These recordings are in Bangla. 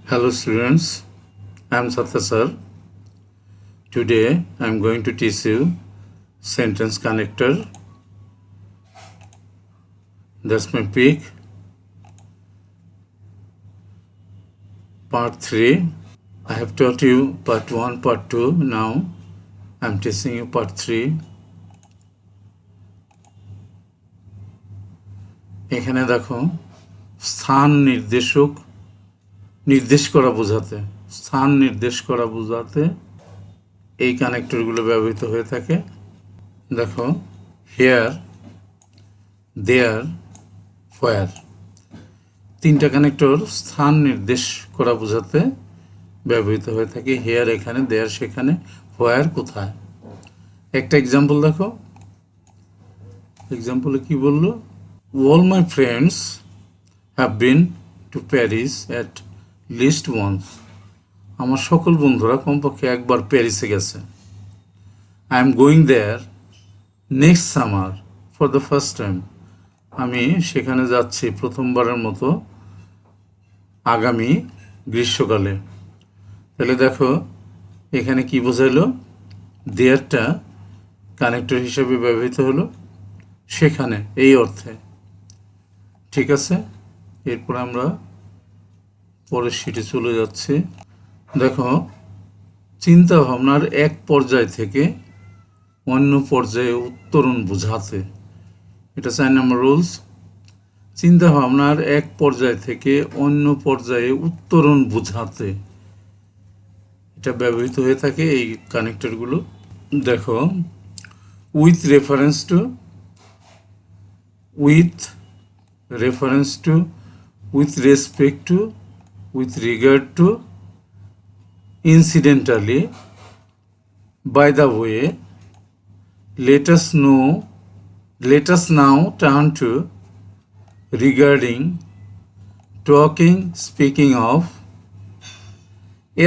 Hello students, I am Satya sir. Today I am going to teach you sentence connector. That's my pick. Part 3. I have taught you part 1, part 2. Now I am teaching you part 3. এখানে দেখো স্থান নির্দেশ করা বোঝাতে এই কানেক্টরগুলো ব্যবহৃত হয়ে থাকে। দেখো হেয়ার, দেয়ার, হোয়ার, তিনটা কানেক্টর স্থান নির্দেশ করা বোঝাতে ব্যবহৃত হয়ে থাকে। হেয়ার এখানে, দেয়ার সেখানে, হোয়ার কোথায়। একটা এক্সাম্পল দেখো, এক্সাম্পলে কি বললো, all my friends have been to Paris at least once. আমার সকল বন্ধুরা কমপক্ষে একবার প্যারিসে গেছে। I am going there next summer for the first time. আমি সেখানে যাচ্ছি প্রথমবারের মতো আগামী গ্রীষ্মকালে। তাহলে দেখো এখানে কি বোঝাইলো, দেয়ারটা কানেক্টর হিসেবে ব্যবহৃত হলো সেখানে, এই অর্থে। ঠিক আছে, এরপর আমরা পরের শিটে চলে যাচ্ছি। দেখো চিন্তা ভাবনার এক পর্যায় থেকে অন্য পর্যায়ে উত্তরণ বোঝাতে, এটা 4 নম্বর রুলস। চিন্তা ভাবনার এক পর্যায় থেকে অন্য পর্যায়ে উত্তরণ বোঝাতে এটা ব্যবহৃত হয়ে থাকে এই কানেক্টরগুলো। দেখো with reference to, with respect to, with regard to, incidentally, by the way, let us now turn to, regarding, talking, speaking of,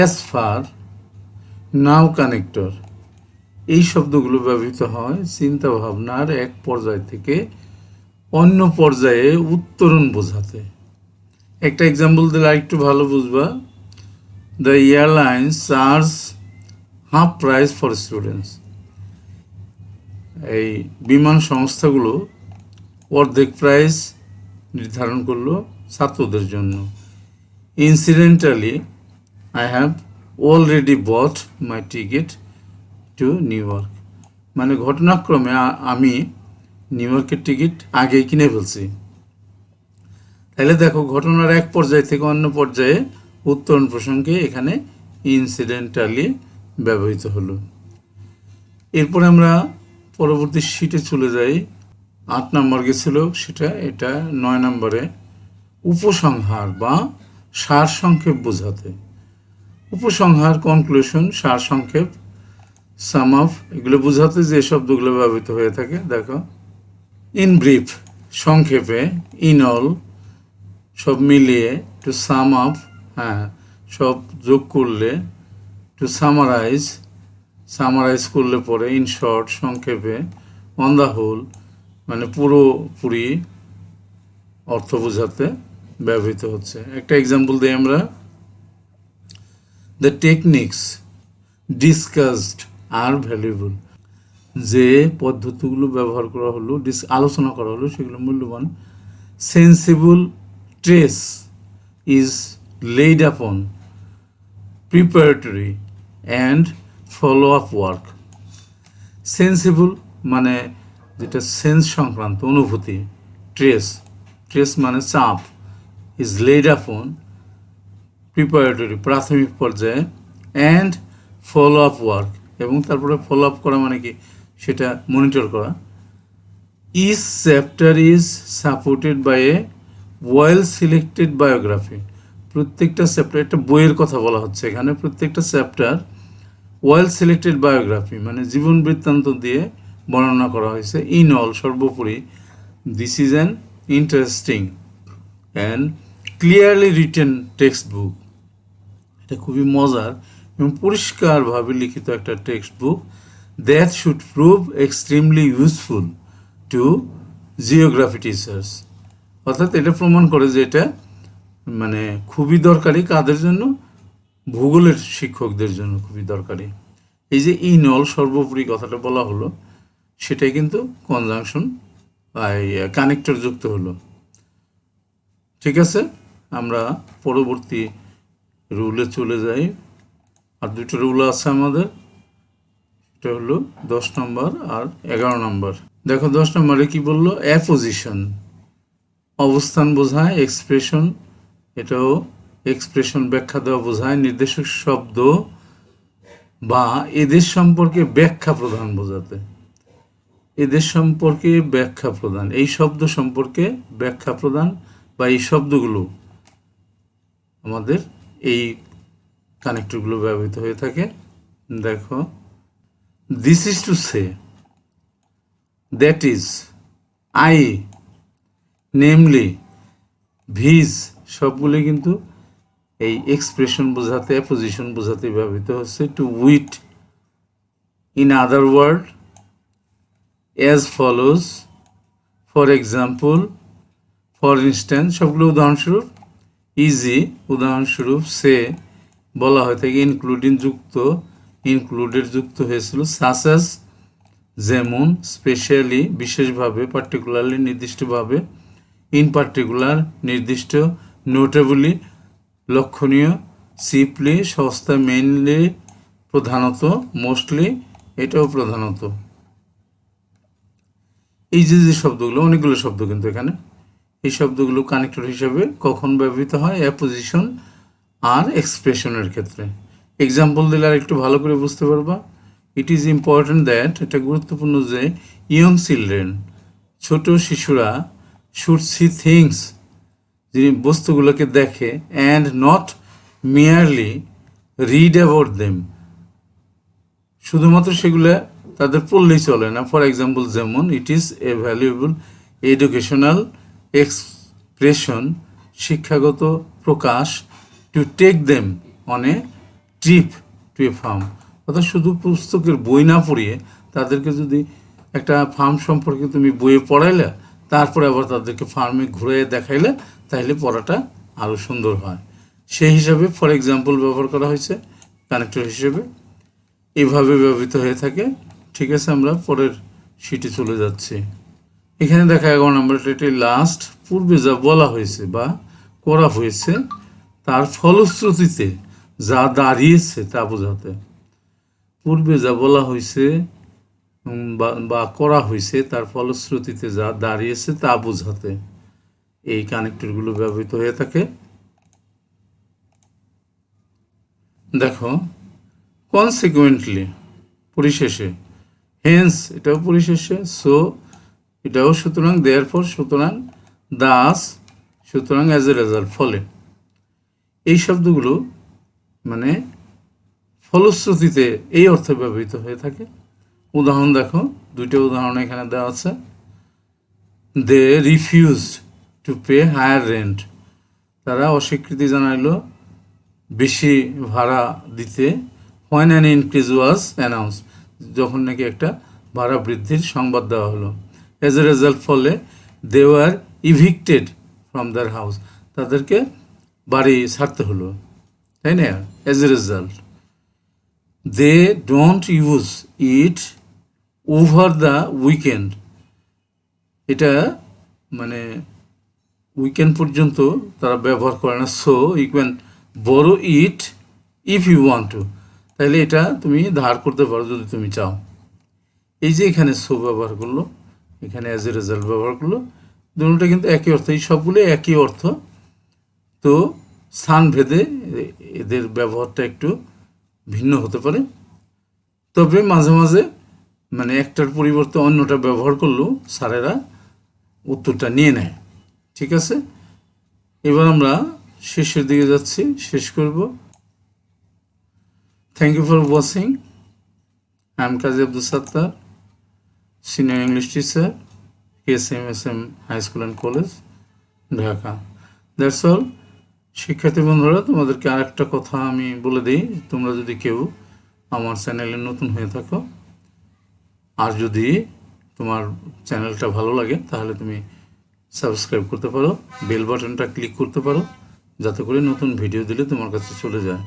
as far, now connector। এই শব্দগুলো ব্যবহৃত হয় চিন্তা ভাবনার এক পর্যায় থেকে অন্য পর্যায়ে উত্তরণ বোঝাতে। একটা এক্সাম্পল দিলে আরেকটু ভালো বুঝবা। The airlines charge half price for students. এই বিমান সংস্থাগুলো অর্ধেক প্রাইস নির্ধারণ করলো ছাত্রদের জন্য। Incidentally I have already bought my ticket to New York. মানে ঘটনাক্রমে আমি নিউ ইয়র্কের টিকিট আগেই কিনে ফেলছি। তাহলে দেখো ঘটনার এক পর্যায় থেকে অন্য পর্যায়ে উত্তরণ প্রসঙ্গে এখানে ইনসিডেন্টালি ব্যবহৃত হলো। এরপরে আমরা পরবর্তী শিটে চলে যাই। 8 নম্বর গেছিল সেটা, এটা 9 নম্বরে উপসংহার বা সারসংক্ষেপ বোঝাতে। উপসংহার, কনক্লুশন, সারসংক্ষেপ, সাম আপ, এগুলো বোঝাতে যে শব্দগুলো ব্যবহৃত হয়ে থাকে। দেখো ইন ব্রিফ সংক্ষেপে, ইন অল সব মিলিয়ে, টু সাম আপ হ্যাঁ সব যোগ করলে, টু সামারাইজ করলে পরে, ইন শর্ট সংক্ষেপে, অন দ্য হোল মানে পুরোপুরি অর্থ বোঝাতে ব্যবহৃত হচ্ছে। একটা এক্সাম্পল দিই আমরা। The techniques discussed are valuable. যে পদ্ধতিগুলো ব্যবহার করা হলো, আলোচনা করা হলো সেগুলো মূল্যবান। সেন্সিবল ট্রেস ইজ লেইড আপন preparatory and follow up work. Sensible মানে যেটা সেন্স সংক্রান্ত, অনুভূতি। ট্রেস মানে চাপ। ইজ লেইড আপন প্রিপারেটরি প্রাথমিক পর্যায়ে, অ্যান্ড ফলো আপ ওয়ার্ক এবং তারপরে ফলো আপ করা মানে কি সেটা মনিটর করা। Each chapter is supported by a well selected biography. প্রত্যেকটা চ্যাপ্টার, একটা বইয়ের কথা বলা হচ্ছে এখানে, প্রত্যেকটা চ্যাপ্টার ওয়েল সিলেক্টেড বায়োগ্রাফি মানে জীবন বৃত্তান্ত দিয়ে বর্ণনা করা হয়েছে। ইন অল সর্বোপরি, this is an interesting and clearly written text book. এটা খুবই মজার এবং পরিষ্কারভাবে লিখিত একটা text book. That should prove extremely useful to geography teachers. অর্থাৎ এটা প্রমাণ করে যে এটা মানে খুবই দরকারি কাদের জন্য? ভূগোলের শিক্ষকদের জন্য খুবই দরকারি। এই যে ইন অল সর্বোপরি কথাটা বলা হলো, সেটাই কিন্তু কনজাংশন কানেক্টর যুক্ত হলো। ঠিক আছে, আমরা পরবর্তী রুলে চলে যাই। আর দুটো রুল আছে আমাদের, এটা হলো 10 নম্বর আর 11 নম্বর। দেখো 10 নম্বরে কি বললো? অ্যাপোজিশন, অবস্থান বোঝায়। এক্সপ্রেশন, এটাও এক্সপ্রেশন ব্যাখ্যা দেওয়া বোঝায়। নির্দেশক শব্দ বা এদের সম্পর্কে ব্যাখ্যা প্রদান বোঝাতে। এদের সম্পর্কে ব্যাখ্যা প্রদান, এই শব্দ সম্পর্কে ব্যাখ্যা প্রদান বা এই শব্দগুলো আমাদের এই কানেক্টরগুলো ব্যবহৃত হয়ে থাকে। দেখো, this is to say, that is, I, namely, viz, সবগুলো কিন্তু এই এক্সপ্রেশন বোঝাতে, পজিশন বোঝাতে ব্যবহৃত হচ্ছে। To wit, in other word, as follows, for example, for instance, সবগুলো উদাহরণস্বরূপ। ইজি, উদাহরণস্বরূপ। সে বলা হয় থাকে ইনক্লুডিং যুক্ত, ইনক্লুডেড যুক্ত হয়েছিল। সাসাস, যেমন। স্পেশালি, বিশেষভাবে। পার্টিকুলারলি, নির্দিষ্টভাবে। ইন পার্টিকুলার, নির্দিষ্ট। নোটেবলি, লক্ষণীয়। চিপলি, সস্তা। মেইনলি, প্রধানত। মোস্টলি, এটাও প্রধানত। এই যে যে শব্দগুলো, অনেকগুলো শব্দ কিন্তু এখানে, এই শব্দগুলো কানেক্টর হিসেবে কখন ব্যবহৃত হয়? অ্যাপোজিশন আর এক্সপ্রেশনের ক্ষেত্রে। এক্সাম্পল দিলে আর একটু ভালো করে বুঝতে পারবা। ইট ইজ ইম্পর্ট্যান্ট দ্যাট, এটা গুরুত্বপূর্ণ যে, ইয়ং চিলড্রেন, ছোট শিশুরা, শুড সি থিংস, যিনি বস্তুগুলোকে দেখে, and not merely read about them, শুধুমাত্র সেগুলো তাদের পড়লেই চলে না। ফর এক্সাম্পল, যেমন। It is a valuable educational expression, শিক্ষাগত প্রকাশ। To take them on a trip to a farm, অর্থাৎ শুধু পুস্তকের বই না পড়িয়ে তাদেরকে যদি একটা ফার্ম সম্পর্কে তুমি বইয়ে পড়াইলে, তারপরে আবার তাদেরকে ফার্মে ঘুরে দেখাইলে, তাহলে পড়াটা আরও সুন্দর হয়। সেই হিসাবে ফর এক্সাম্পল ব্যবহার করা হয়েছে কানেক্টর হিসেবে, এভাবে ব্যবহৃত হয়ে থাকে। ঠিক আছে, আমরা পরের শিটে চলে যাচ্ছি। এখানে দেখা 11 নম্বরটা, এটি লাস্ট। পূর্বে যা বলা হয়েছে বা করা হয়েছে তার ফলশ্রুতিতে যা দাঁড়িয়েছে তা বোঝাতে। পূর্বে যা বলা হয়েছে বা করা হয়েছে তার ফলশ্রুতিতে যা দাঁড়িয়েছে তা বোঝাতে এই কানেক্টরগুলো ব্যবহৃত হয়ে থাকে। দেখো, কনসিকুয়েন্টলি, পরিশেষে। হেন্স, এটাও পরিশেষে। সো, এটাও সুতরাং। দেয়ারফর, সুতরাং। দাস, সুতরাং। অ্যাজ এ রেজাল্ট, ফলে। এই শব্দগুলো মানে ফলশ্রুতিতে এই অর্থে ব্যবহৃত হয়ে থাকে। উদাহরণ দেখো, দুইটা উদাহরণ এখানে দেওয়া আছে। They refused to pay higher rent, তারা অস্বীকৃতি জানাইল বেশি ভাড়া দিতে। When an increase was announce, যখন নাকি একটা ভাড়া বৃদ্ধির সংবাদ দেওয়া হলো। অ্যাজ এ রেজাল্ট, ফলে। They were evicted from their house, তাদেরকে বাড়ি ছাড়তে হলো, তাই না? As a result. They don't use it over the weekend, এটা মানে উইকেন্ড পর্যন্ত তারা ব্যবহার করে না। So you can borrow it if you want to, তাহলে এটা তুমি ধার করতে পারো যদি তুমি চাও। এই যে এখানে সো ব্যবহার করলো, এখানে অ্যাজ এ রেজাল্ট ব্যবহার করলো, দুটোটা কিন্তু একই অর্থ, এই সবগুলো একই অর্থ। তো স্থান ভেদে এদের ব্যবহারটা একটু ভিন্ন হতে পারে, তবে মাঝে মাঝে মানে একটার পরিবর্তে অন্যটা ব্যবহার করলেও স্যারেরা উত্তরটা নিয়ে নেয়। ঠিক আছে, এবার আমরা শেষের দিকে যাচ্ছি, শেষ করব। Thank you for watching. I am Kazi Abdul Sattar, senior English teacher, KSM high school and college, Dhaka. That's all. শিক্ষার্থী বন্ধুরা, তোমাদেরকে আরেকটা কথা আমি বলে দিই, তোমরা যদি কেউ আমার চ্যানেলে নতুন হয়ে থাকো, আর যদি তোমার চ্যানেলটা ভালো লাগে, তাহলে তুমি সাবস্ক্রাইব করতে পারো, বেল বাটনটা ক্লিক করতে পারো, যাতে করে নতুন ভিডিও দিলে তোমার কাছে চলে যায়।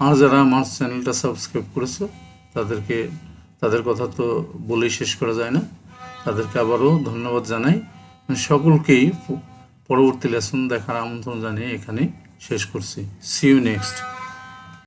আর যারা আমার চ্যানেলটা সাবস্ক্রাইব করেছো তাদের কথা তো বলেই শেষ করা যায় না, তাদেরকে আবারও ধন্যবাদ জানাই। সকলকেই পরবর্তী লেসন দেখার আমন্ত্রণ জানিয়ে এখানে শেষ করছি। See you next.